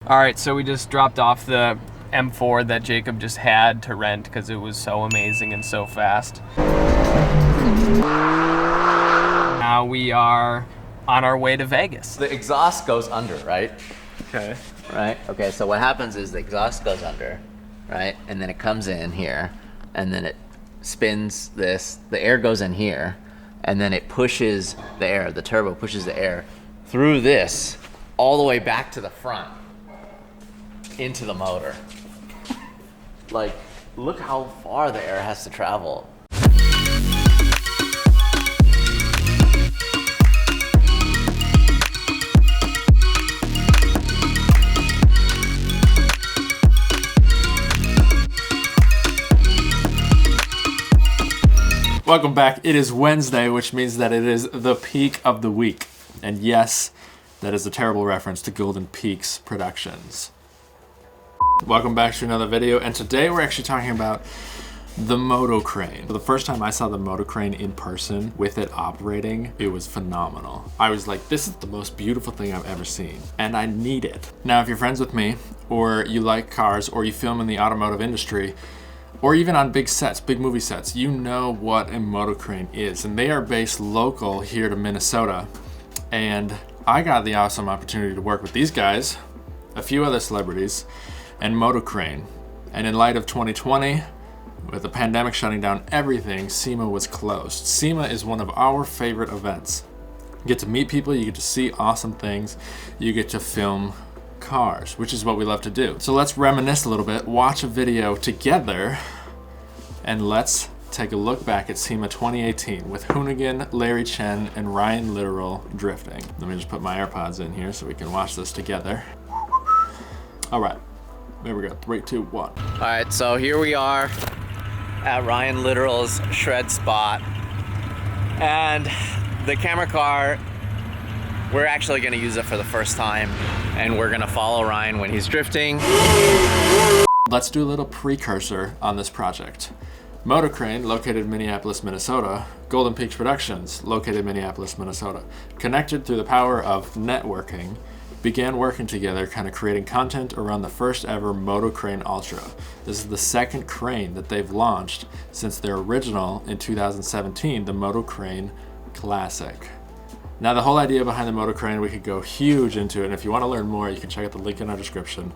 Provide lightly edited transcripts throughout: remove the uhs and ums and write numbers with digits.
All right, so we just dropped off the M4 that Jacob just had to rent because it was so amazing and so fast. Now we are on our way to Vegas. The exhaust goes under, right? Okay. Right? Okay, so what happens is the exhaust goes under, right? And then it comes in here, and then it spins this, the air goes in here, and then it pushes the air, the turbo pushes the air through this, all the way back to the front, into the motor. Like, look how far the air has to travel. Welcome back. It is Wednesday, which means that it is the peak of the week. And yes, that is a terrible reference to Goldenpeaks Productions. Welcome back to another video, and today we're actually talking about the Motocrane. For the first time I saw the Motocrane in person with it operating, it was phenomenal. I was like, this is the most beautiful thing I've ever seen, and I need it. Now, if you're friends with me, or you like cars, or you film in the automotive industry, or even on big sets, big movie sets, you know what a Motocrane is. And they are based local here to Minnesota. And I got the awesome opportunity to work with these guys, a few other celebrities, and Motocrane. And in light of 2020, with the pandemic shutting down everything, Sema was closed. Sema is one of our favorite events. You get to meet people, you get to see awesome things, you get to film cars, which is what we love to do. So let's reminisce a little bit, watch a video together, and let's take a look back at Sema 2018 with Hoonigan, Larry Chen, and Ryan Literal drifting. Let me just put my AirPods in here so we can watch this together. All right, there we go, 3, 2, 1. All right, so here we are at Ryan Literal's shred spot. And the camera car, we're actually gonna use it for the first time, and we're gonna follow Ryan when he's drifting. Let's do a little precursor on this project. Motocrane, located in Minneapolis, Minnesota. Goldenpeaks Productions, located in Minneapolis, Minnesota. Connected through the power of networking, began working together, kind of creating content around the first ever Motocrane Ultra. This is the second crane that they've launched since their original in 2017, the Motocrane Classic. Now, the whole idea behind the Motocrane, we could go huge into it, and if you want to learn more, you can check out the link in our description.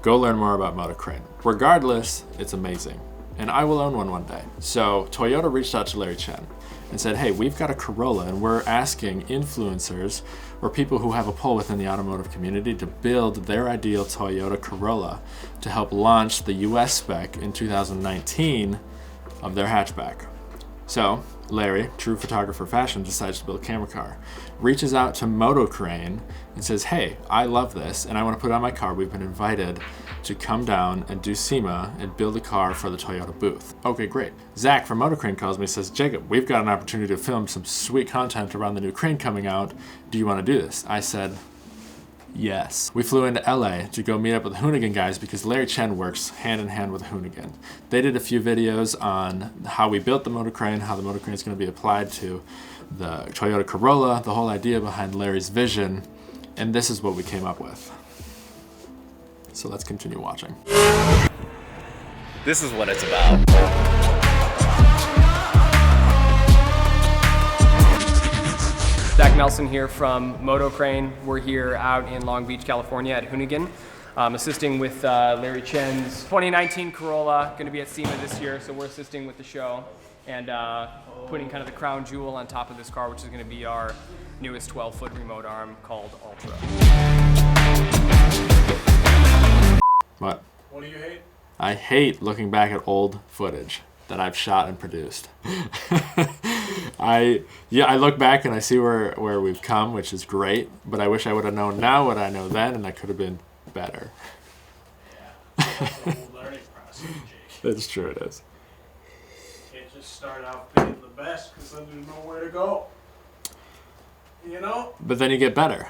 Go learn more about Motocrane. Regardless, it's amazing, and I will own one day. So Toyota reached out to Larry Chen and said, hey, we've got a Corolla, and we're asking influencers or people who have a pull within the automotive community to build their ideal Toyota Corolla to help launch the US spec in 2019 of their hatchback. So Larry, true photographer fashion, decides to build a camera car, reaches out to Motocrane and says, hey, I love this and I want to put it on my car. We've been invited to come down and do Sema and build a car for the Toyota booth. Okay, great. Zach from Motocrane calls me and says, Jacob, we've got an opportunity to film some sweet content around the new crane coming out. Do you want to do this? I said, yes. We flew into LA to go meet up with the Hoonigan guys because Larry Chen works hand in hand with Hoonigan. They did a few videos on how we built the Motocrane, how the Motocrane is going to be applied to the Toyota Corolla, the whole idea behind Larry's vision, and this is what we came up with. So let's continue watching. This is what it's about. Zach Nelson here from Motocrane. We're here out in Long Beach, California at Hoonigan, assisting with Larry Chen's 2019 Corolla, going to be at Sema this year, so we're assisting with the show and putting kind of the crown jewel on top of this car, which is going to be our newest 12-foot remote arm called Ultra. What? What do you hate? I hate looking back at old footage that I've shot and produced. I look back and I see where we've come, which is great, but I wish I would have known now what I know then, and I could have been better. Yeah. It's a whole learning process, Jake. It's true, it is. Can't just start out being the best because then there's nowhere to go. You know? But then you get better.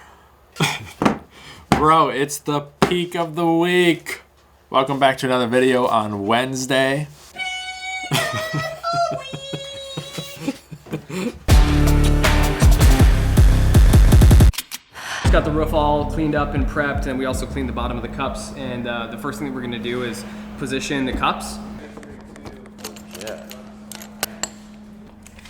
Bro, it's the peak of the week. Welcome back to another video on Wednesday. just got the roof all cleaned up and prepped, and we also cleaned the bottom of the cups. And the first thing that we're gonna do is position the cups. Yeah.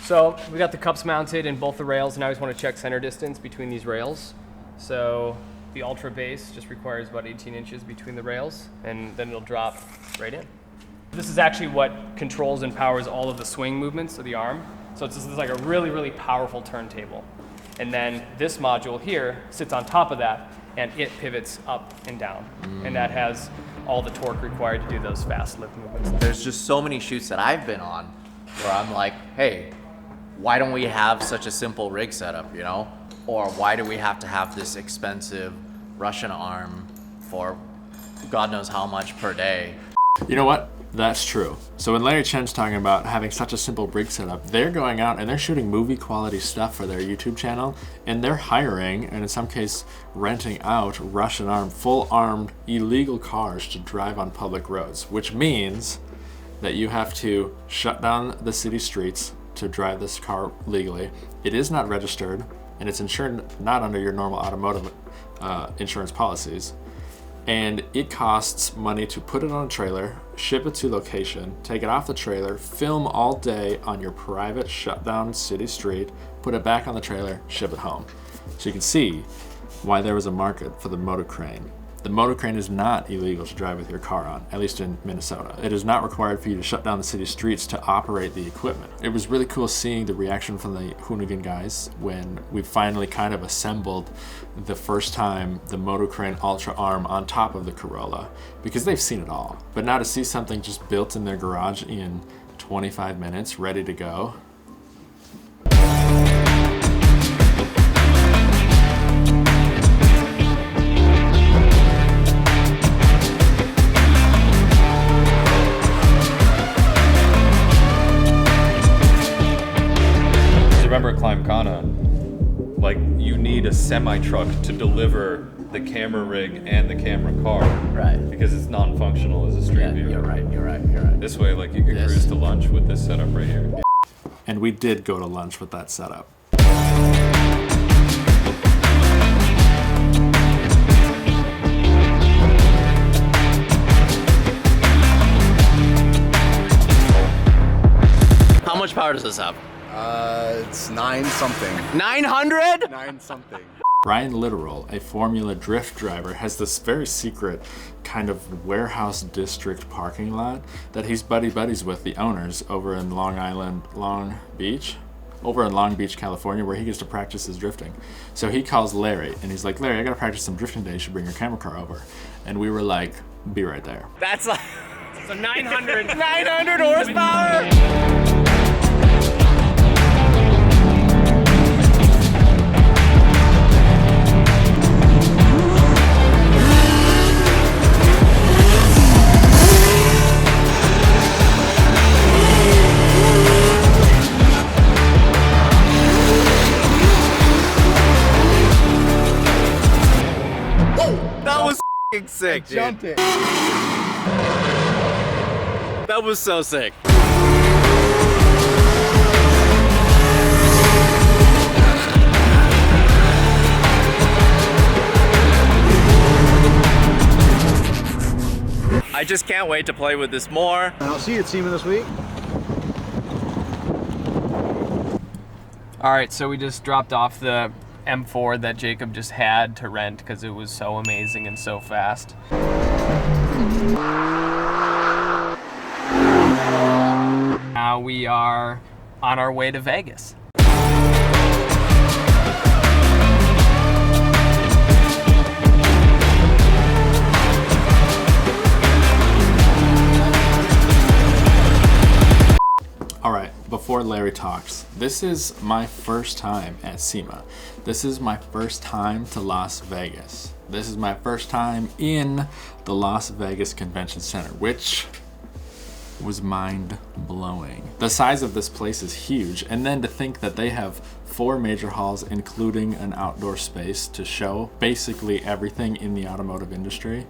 So we got the cups mounted in both the rails, and I always want to check center distance between these rails. So the Ultra base just requires about 18 inches between the rails, and then it'll drop right in. This is actually what controls and powers all of the swing movements of the arm. So it's like a really, really powerful turntable. And then this module here sits on top of that, and it pivots up and down. And that has all the torque required to do those fast lift movements. There's just so many shoots that I've been on where I'm like, hey, why don't we have such a simple rig setup, you know? Or why do we have to have this expensive Russian arm for God knows how much per day? You know what? That's true. So when Larry Chen's talking about having such a simple rig setup, they're going out and they're shooting movie quality stuff for their YouTube channel, and they're hiring, and in some case renting out Russian armed, full armed, illegal cars to drive on public roads, which means that you have to shut down the city streets to drive this car legally. It is not registered, and it's insured not under your normal automotive insurance policies. And it costs money to put it on a trailer, ship it to location, take it off the trailer, film all day on your private shutdown city street, put it back on the trailer, ship it home. So you can see why there was a market for the Motocrane. The Motocrane is not illegal to drive with your car on, at least in Minnesota. It is not required for you to shut down the city streets to operate the equipment. It was really cool seeing the reaction from the Hoonigan guys when we finally kind of assembled the first time the Motocrane Ultra Arm on top of the Corolla, because they've seen it all. But now to see something just built in their garage in 25 minutes, ready to go, remember at Climbcana, like you need a semi-truck to deliver the camera rig and the camera car. Right. Because it's non-functional as a street view. You're right. This way, like you could cruise to lunch with this setup right here. and we did go to lunch with that setup. How much power does this have? It's 9 something. 900? 9 something. Ryan Literal, a Formula Drift driver, has this very secret kind of warehouse district parking lot that he's buddies with the owners over in Long Beach, California, where he gets to practice his drifting. So he calls Larry and he's like, Larry, I gotta practice some drifting today. You should bring your camera car over. And we were like, be right there. That's like So 900. 900 horsepower? That was f***ing sick, dude. Jumped it. That was so sick. I just can't wait to play with this more. And I'll see you at Sema this week. All right, so we just dropped off the M4 that Jacob just had to rent because it was so amazing and so fast. Now we are on our way to Vegas. All right, before Larry talks, this is my first time at Sema. This is my first time to Las Vegas. This is my first time in the Las Vegas Convention Center, which was mind-blowing. The size of this place is huge, and then to think that they have 4 major halls, including an outdoor space to show basically everything in the automotive industry,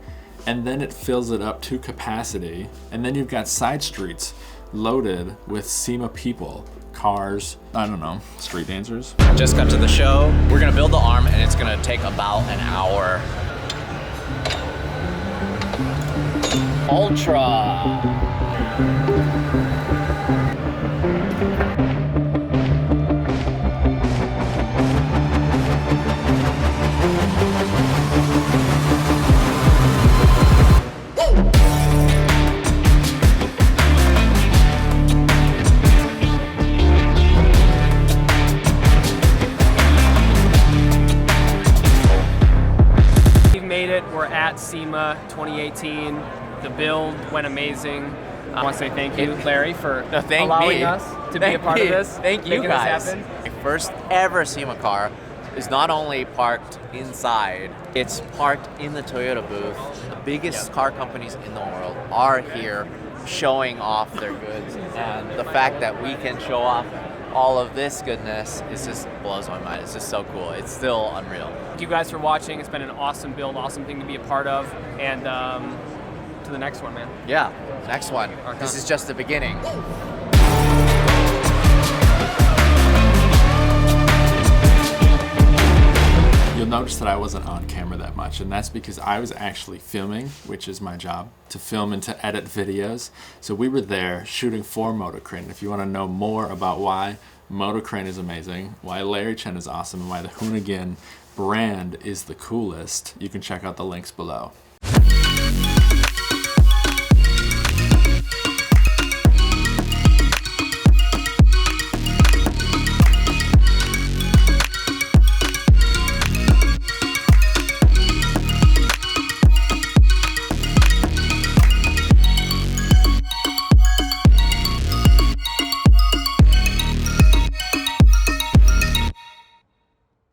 and then it fills it up to capacity, and then you've got side streets loaded with Sema people, cars, I don't know, street dancers. Just got to the show. We're gonna build the arm and it's gonna take about an hour. Ultra. We've made it. We're at SEMA 2018. The build went amazing. I want to say thank you, Larry, for allowing us to be a part of this. Thank you making guys. This happen. My first ever SEMA car is not only parked inside, it's parked in the Toyota booth. The biggest car companies in the world are here showing off their goods, and the fact that we can show off all of this goodness is just blows my mind. It's just so cool. It's still unreal. Thank you guys for watching. It's been an awesome build, awesome thing to be a part of, and to the next one, man. Yeah, next one. This is just the beginning. You'll notice that I wasn't on camera that much, and that's because I was actually filming, which is my job, to film and to edit videos. So we were there shooting for Motocrane. If you want to know more about why Motocrane is amazing, why Larry Chen is awesome, and why the Hoonigan brand is the coolest, you can check out the links below.